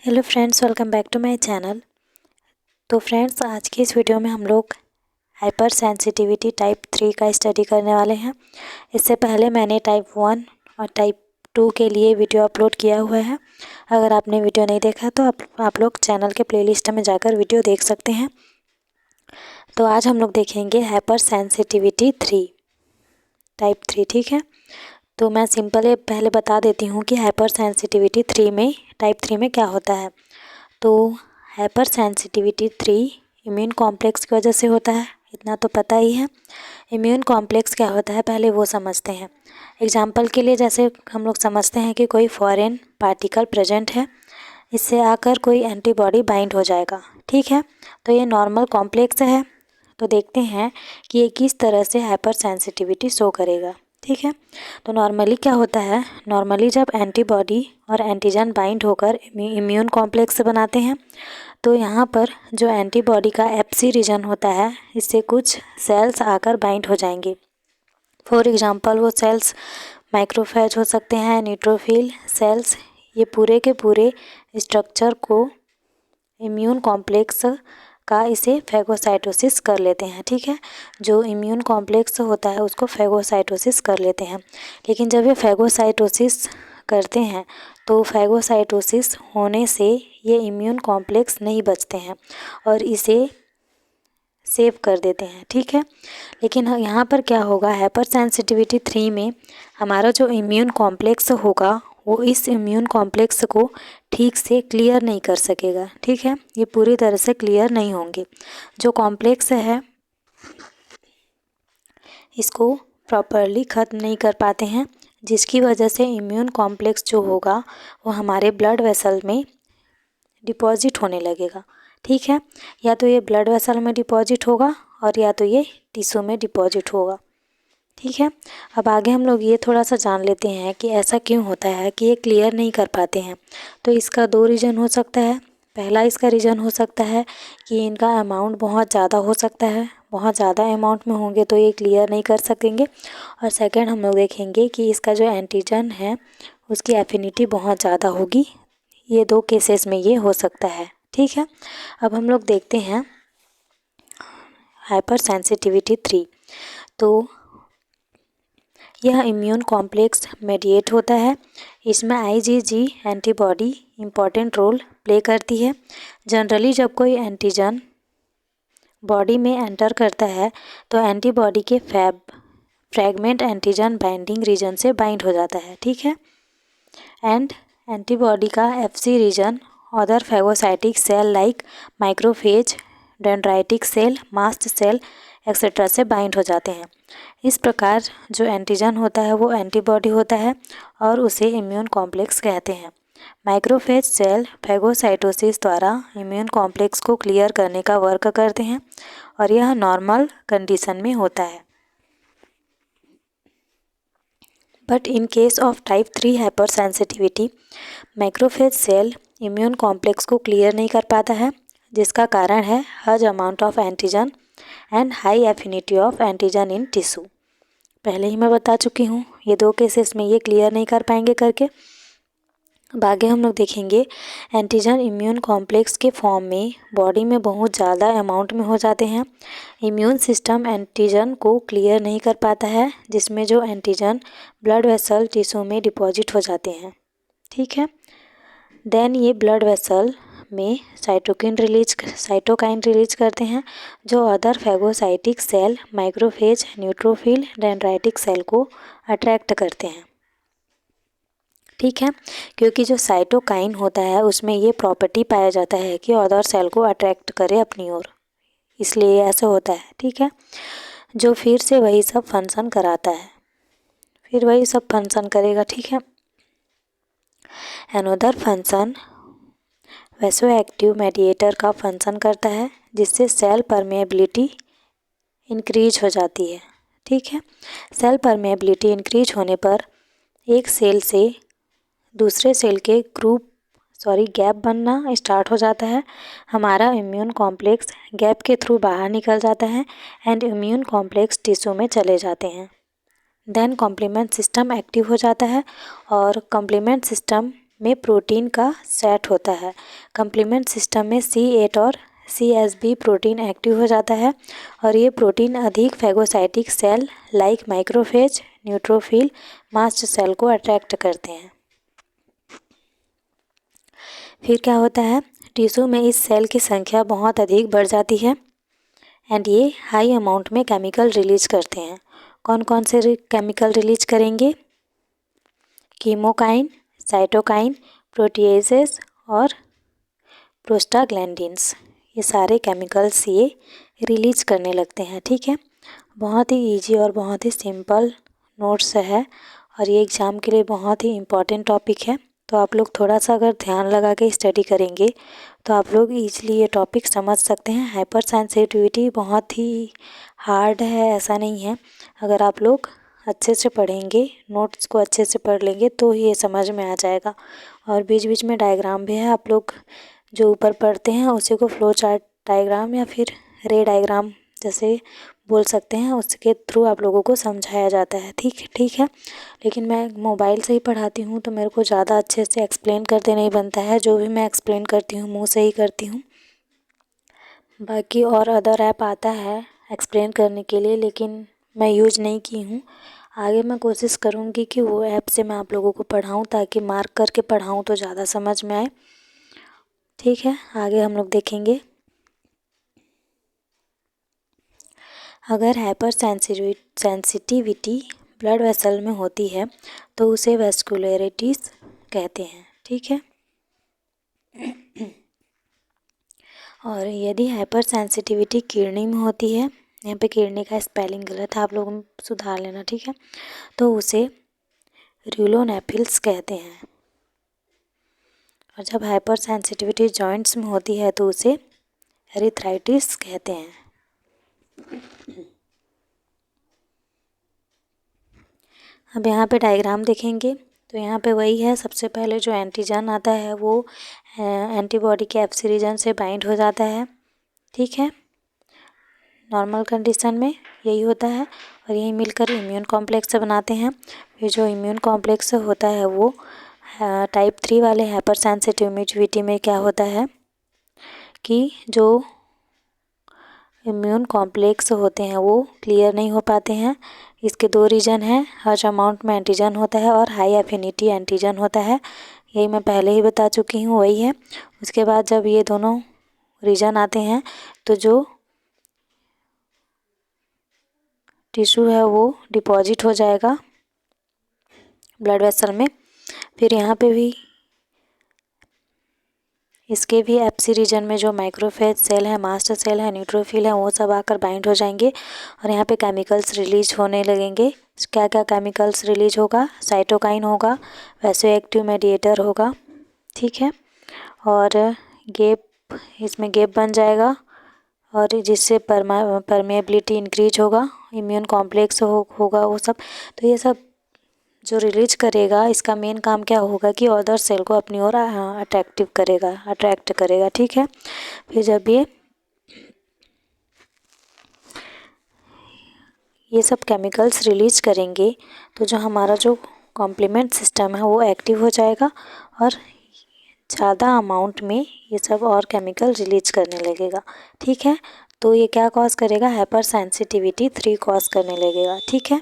Hello friends, welcome back to my channel. तो friends, आज की इस वीडियो में हम लोग हाइपर सेंसिटिविटी टाइप 3 का स्टडी करने वाले हैं। इससे पहले मैंने टाइप 1 और टाइप 2 के लिए वीडियो अपलोड किया हुआ है। अगर आपने वीडियो नहीं देखा तो आप लोग चैनल के प्लेलिस्ट में जाकर वीडियो देख सकते हैं। तो आज हम लोग देखेंगे हाइपर सेंसिटिविटी 3 टाइप 3, ठीक है। तो मैं सिंपल पहले बता देती हूँ कि हाइपर सेंसिटिविटी टाइप 3 में क्या होता है। तो हाइपर सेंसिटिविटी 3 इम्यून कॉम्प्लेक्स की वजह से होता है, इतना तो पता ही है। इम्यून कॉम्प्लेक्स क्या होता है पहले वो समझते हैं। एग्जाम्पल के लिए जैसे हम लोग समझते हैं कि कोई फॉरेन पार्टिकल प्रेजेंट है, इससे आकर कोई एंटीबॉडी बाइंड हो जाएगा, ठीक है। तो ये नॉर्मल कॉम्प्लेक्स है। तो देखते हैं कि ये किस तरह से हाइपर सेंसिटिविटी शो करेगा, ठीक है। तो नॉर्मली क्या होता है, नॉर्मली जब एंटीबॉडी और एंटीजन बाइंड होकर इम्यून कॉम्प्लेक्स बनाते हैं तो यहाँ पर जो एंटीबॉडी का एफसी रीजन होता है, इससे कुछ सेल्स आकर बाइंड हो जाएंगे। फॉर एग्जांपल वो सेल्स माइक्रोफेज हो सकते हैं, न्यूट्रोफिल सेल्स। ये पूरे के पूरे स्ट्रक्चर को इम्यून कॉम्प्लेक्स का इसे फेगोसाइटोसिस कर लेते हैं, ठीक है। जो इम्यून कॉम्प्लेक्स होता है उसको फेगोसाइटोसिस कर लेते हैं। लेकिन जब ये फेगोसाइटोसिस करते हैं तो फेगोसाइटोसिस होने से ये इम्यून कॉम्प्लेक्स नहीं बचते हैं और इसे सेव कर देते हैं, ठीक है। लेकिन यहाँ पर क्या होगा, हाइपर सेंसिटिविटी 3 में हमारा जो इम्यून कॉम्प्लेक्स होगा वो इस इम्यून कॉम्प्लेक्स को ठीक से क्लियर नहीं कर सकेगा, ठीक है। ये पूरी तरह से क्लियर नहीं होंगे। जो कॉम्प्लेक्स है इसको प्रॉपरली ख़त्म नहीं कर पाते हैं, जिसकी वजह से इम्यून कॉम्प्लेक्स जो होगा वो हमारे ब्लड वेसल में डिपॉजिट होने लगेगा, ठीक है। या तो ये ब्लड वेसल में डिपॉजिट होगा और या तो ये टिश्यू में डिपॉजिट होगा, ठीक है। अब आगे हम लोग ये थोड़ा सा जान लेते हैं कि ऐसा क्यों होता है कि ये क्लियर नहीं कर पाते हैं। तो इसका 2 रीज़न हो सकता है। पहला इसका रीज़न हो सकता है कि इनका अमाउंट बहुत ज़्यादा हो सकता है, बहुत ज़्यादा अमाउंट में होंगे तो ये क्लियर नहीं कर सकेंगे। और सेकंड हम लोग देखेंगे कि इसका जो एंटीजन है उसकी एफिनिटी बहुत ज़्यादा होगी। ये 2 केसेस में ये हो सकता है, ठीक है। अब हम लोग देखते हैं हाइपर सेंसिटिविटी 3। तो यह इम्यून कॉम्प्लेक्स मेडिएट होता है। इसमें IgG antibody important role play करती है। जनरली जब कोई एंटीजन बॉडी में एंटर करता है तो एंटीबॉडी के फ्रैगमेंट एंटीजन बाइंडिंग रीजन से बाइंड हो जाता है, ठीक है। एंड एंटीबॉडी का Fc region other phagocytic cell like macrophage, dendritic cell, mast cell etcetera से बाइंड हो जाते हैं। इस प्रकार जो एंटीजन होता है वो एंटीबॉडी होता है और उसे इम्यून कॉम्प्लेक्स कहते हैं। माइक्रोफेज सेल फेगोसाइटोसिस द्वारा इम्यून कॉम्प्लेक्स को क्लियर करने का वर्क करते हैं और यह नॉर्मल कंडीशन में होता है। But in case of type 3 hyper sensitivity, macrophage cell immune complex को क्लियर नहीं कर पाता है, जिसका कारण है huge amount of antigen and high affinity of antigen in tissue. पहले ही मैं बता चुकी हूँ ये 2 केसेस में ये क्लियर नहीं कर पाएंगे करके। अब आगे हम लोग देखेंगे एंटीजन इम्यून कॉम्प्लेक्स के फॉर्म में बॉडी में बहुत ज़्यादा अमाउंट में हो जाते हैं। इम्यून सिस्टम एंटीजन को क्लियर नहीं कर पाता है, जिसमें जो एंटीजन ब्लड वेसल टिश्यू में डिपॉजिट हो जाते हैं, ठीक है। देन ये ब्लड वेसल में साइटोकाइन रिलीज करते हैं जो other phagocytic cell, macrophage, neutrophil, dendritic cell को अट्रैक्ट करते हैं, ठीक है। क्योंकि जो साइटोकाइन होता है उसमें ये प्रॉपर्टी पाया जाता है कि अदर सेल को अट्रैक्ट करे अपनी ओर, इसलिए ऐसा होता है, ठीक है। जो फिर से वही सब फंक्शन कराता है, फिर वही सब फंक्शन करेगा, ठीक है। अनदर फंक्शन वैसोएक्टिव मेडिएटर का फंक्शन करता है, जिससे सेल परमेबिलिटी इंक्रीज हो जाती है, ठीक है। सेल परमेबिलिटी इंक्रीज होने पर एक सेल से दूसरे सेल के गैप बनना स्टार्ट हो जाता है। हमारा इम्यून कॉम्प्लेक्स गैप के थ्रू बाहर निकल जाता है एंड इम्यून कॉम्प्लेक्स टिश्यू में चले जाते हैं। देन कॉम्प्लीमेंट सिस्टम एक्टिव हो जाता है और कॉम्प्लीमेंट सिस्टम में प्रोटीन का सेट होता है। कंप्लीमेंट सिस्टम में C8 और CSB प्रोटीन एक्टिव हो जाता है और ये प्रोटीन अधिक phagocytic cell like macrophage, neutrophil, mast cell को अट्रैक्ट करते हैं। फिर क्या होता है, टिश्यू में इस सेल की संख्या बहुत अधिक बढ़ जाती है एंड ये हाई अमाउंट में केमिकल रिलीज करते हैं। कौन कौन से केमिकल रिलीज करेंगे? कीमोकाइन, साइटोकाइन, प्रोटीएजेस और प्रोस्टाग्लैंडिन्स, ये सारे केमिकल्स ये रिलीज करने लगते हैं। ठीक है, बहुत ही इजी और बहुत ही सिंपल नोट्स है और ये एग्ज़ाम के लिए बहुत ही इम्पॉर्टेंट टॉपिक है। तो आप लोग थोड़ा सा अगर ध्यान लगा के स्टडी करेंगे तो आप लोग ईजिली ये टॉपिक समझ सकते हैं। हाइपर सेंसिटिविटी बहुत ही हार्ड है ऐसा नहीं है, अगर आप लोग अच्छे से पढ़ेंगे, नोट्स को अच्छे से पढ़ लेंगे तो ये समझ में आ जाएगा। और बीच बीच में डायग्राम भी है, आप लोग जो ऊपर पढ़ते हैं उसी को फ्लो चार्ट डायग्राम या फिर रे डायग्राम जैसे बोल सकते हैं, उसके थ्रू आप लोगों को समझाया जाता है। ठीक है, लेकिन मैं मोबाइल से ही पढ़ाती हूँ तो मेरे को ज़्यादा अच्छे से एक्सप्लेन करते नहीं बनता है। जो भी मैं एक्सप्लेन करती हूँ मुँह से ही करती हूँ। बाकी और अदर ऐप आता है एक्सप्लेन करने के लिए, लेकिन मैं यूज नहीं की हूँ। आगे मैं कोशिश करूँगी कि वो ऐप से मैं आप लोगों को पढ़ाऊँ ताकि मार्क करके पढ़ाऊँ तो ज़्यादा समझ में आए। ठीक है, आगे हम लोग देखेंगे। अगर हाइपर सेंसिटिविटी ब्लड वेसल में होती है तो उसे वैस्कुलरिटीज़ कहते हैं। ठीक है, और यदि हाइपर सेंसिटिविटी किडनी में होती है, यहाँ पे किडनी का स्पेलिंग गलत है, आप लोग सुधार लेना। ठीक है, तो उसे र्यूलोनेफिल्स कहते हैं। और जब हाइपर सेंसिटिविटी जॉइंट्स में होती है तो उसे एरिथ्राइटिस कहते हैं। अब यहाँ पे डायग्राम देखेंगे तो यहाँ पे वही है, सबसे पहले जो एंटीजन आता है वो एंटीबॉडी के एफसी रीजन से बाइंड हो जाता है। ठीक है, नॉर्मल कंडीशन में यही होता है और यही मिलकर इम्यून कॉम्प्लेक्स बनाते हैं। फिर जो इम्यून कॉम्प्लेक्स होता है वो टाइप 3 वाले हाइपर सेंसिटिविटी में क्या होता है कि जो इम्यून कॉम्प्लेक्स होते हैं वो क्लियर नहीं हो पाते हैं। इसके दो रीजन हैं, हर्ज अमाउंट में एंटीजन होता है और हाई एफिनिटी एंटीजन होता है। यही मैं पहले ही बता चुकी हूँ, वही है। उसके बाद जब ये दोनों रीजन आते हैं तो जो टिश्यू है वो डिपॉजिट हो जाएगा ब्लड वेसल में। फिर यहाँ पे भी इसके भी एफसी रीजन में जो माइक्रोफेज सेल है, मास्ट सेल है, न्यूट्रोफिल है, वो सब आकर बाइंड हो जाएंगे और यहाँ पे केमिकल्स रिलीज होने लगेंगे। क्या क्या केमिकल्स रिलीज होगा? साइटोकाइन होगा, वैसोएक्टिव मेडिएटर होगा। ठीक है, और गैप, इसमें गैप बन जाएगा और जिससे परमेबिलिटी इंक्रीज होगा, इम्यून कॉम्प्लेक्स होगा वो सब। तो ये सब जो रिलीज करेगा इसका मेन काम क्या होगा कि अदर सेल को अपनी ओर अट्रैक्ट करेगा। ठीक है, फिर जब ये सब केमिकल्स रिलीज करेंगे तो जो हमारा जो कॉम्प्लीमेंट सिस्टम है वो एक्टिव हो जाएगा और ज़्यादा अमाउंट में ये सब और केमिकल रिलीज करने लगेगा। ठीक है, तो ये क्या कॉज करेगा? हाइपर सेंसिटिविटी 3 कॉज करने लगेगा। ठीक है,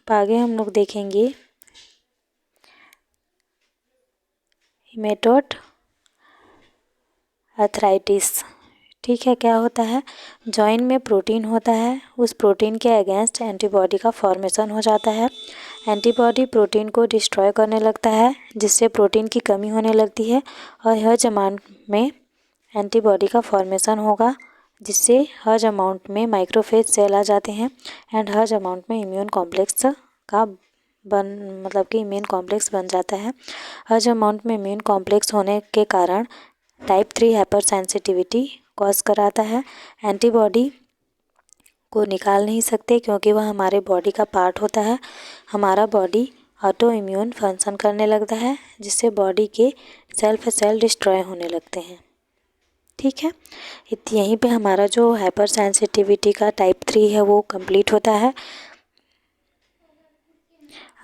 अब आगे हम लोग देखेंगे हीमेटोड आर्थराइटिस। ठीक है, क्या होता है? जॉइंट में प्रोटीन होता है, उस प्रोटीन के अगेंस्ट एंटीबॉडी का फॉर्मेशन हो जाता है। एंटीबॉडी प्रोटीन को डिस्ट्रॉय करने लगता है जिससे प्रोटीन की कमी होने लगती है और हर्ज अमाउंट में एंटीबॉडी का फॉर्मेशन होगा जिससे हर्ज अमाउंट में माइक्रोफेज सेल आ जाते हैं एंड हर्ज अमाउंट में इम्यून कॉम्प्लेक्स का कि इम्यून कॉम्प्लेक्स बन जाता है। हर्ज अमाउंट में इम्यून कॉम्प्लेक्स होने के कारण टाइप 3 हाइपर सेंसिटिविटी कॉज कराता है। एंटीबॉडी को निकाल नहीं सकते क्योंकि वह हमारे बॉडी का पार्ट होता है। हमारा बॉडी ऑटो इम्यून फंक्शन करने लगता है जिससे बॉडी के सेल डिस्ट्रॉय होने लगते हैं। ठीक है, यहीं पे हमारा जो हाइपर सेंसिटिविटी का टाइप 3 है वो कंप्लीट होता है।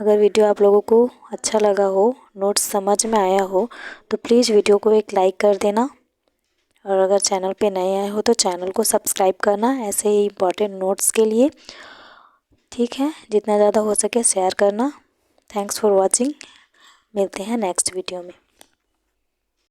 अगर वीडियो आप लोगों को अच्छा लगा हो, नोट्स समझ में आया हो, तो प्लीज़ वीडियो को एक लाइक कर देना। और अगर चैनल पे नए आए हो तो चैनल को सब्सक्राइब करना ऐसे ही इम्पॉर्टेंट नोट्स के लिए। ठीक है, जितना ज़्यादा हो सके शेयर करना। Thanks for watching. मिलते हैं नेक्स्ट वीडियो में।